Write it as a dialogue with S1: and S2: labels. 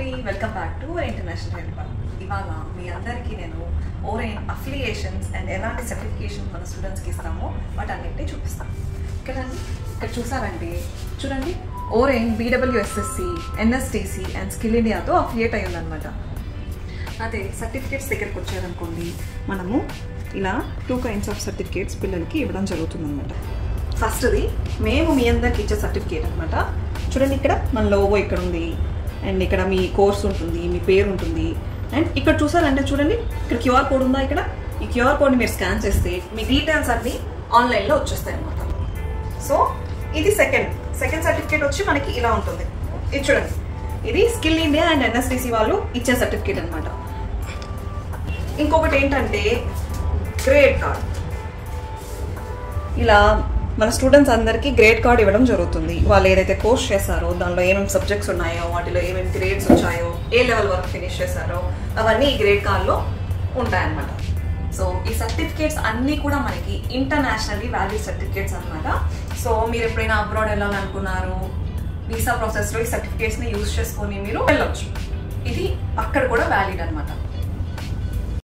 S1: అండి, welcome back to international help. ఇవాళ మీ అందరికీ నేను ఓరెయిన్ అఫిలియేషన్స్ అండ్ ఎలాంటి సర్టిఫికేషన్ మన స్టూడెంట్స్కి ఇస్తామో వాటన్నిటిని చూపిస్తాను. ఇక్కడ చూసారంటే చూడండి, ఓరెయిన్ BWSSC, NSTC అండ్ స్కిల్ ఇండియాతో అఫిలియేట్ అయ్యి ఉందన్నమాట. అదే సర్టిఫికేట్స్ దగ్గరికి వచ్చారనుకోండి, మనము ఇలా 2 kinds ఆఫ్ సర్టిఫికేట్స్ పిల్లలకి ఇవ్వడం జరుగుతుందన్నమాట. ఫస్ట్ది మేము మీ అందరికి ఇచ్చే సర్టిఫికేట్ అనమాట. చూడండి, ఇక్కడ మన లోగో ఇక్కడ ఉంది, అండ్ ఇక్కడ మీ కోర్స్ ఉంటుంది, మీ పేరు ఉంటుంది, అండ్ ఇక్కడ చూసారంటే చూడండి, ఇక్కడ QR కోడ్ ఉందా. ఇక్కడ ఈ QR కోడ్ని మీరు స్కాన్ చేస్తే మీ డీటెయిల్స్ అన్ని ఆన్లైన్లో వచ్చేస్తాయి అనమాట. సో ఇది సెకండ్ సర్టిఫికేట్ వచ్చి మనకి ఇలా ఉంటుంది. ఇది చూడండి, ఇది స్కిల్ ఇండియా అండ్ NSTC వాళ్ళు ఇచ్చే సర్టిఫికేట్ అనమాట. ఇంకొకటి ఏంటంటే గ్రేడ్ కార్డ్. ఇలా మన స్టూడెంట్స్ అందరికీ గ్రేడ్ కార్డ్ ఇవ్వడం జరుగుతుంది. వాళ్ళు ఏదైతే కోర్స్ చేస్తారో దానిలో ఏమేమి సబ్జెక్ట్స్ ఉన్నాయో, వాటిలో ఏమేమి గ్రేడ్స్ వచ్చాయో, ఏ లెవెల్ వరకు ఫినిష్ చేశారో అవన్నీ ఈ గ్రేడ్ కార్డ్లో ఉంటాయన్నమాట. సో ఈ సర్టిఫికేట్స్ అన్నీ కూడా మనకి ఇంటర్నేషనల్లీ వ్యాలిడ్ సర్టిఫికేట్స్ అనమాట. సో మీరు ఎప్పుడైనా అబ్రాడ్ వెళ్ళాలనుకున్నారు, వీసా ప్రాసెస్లో ఈ సర్టిఫికేట్స్ని యూజ్ చేసుకొని మీరు వెళ్ళొచ్చు. ఇది అక్కడ కూడా వ్యాలిడ్ అనమాట.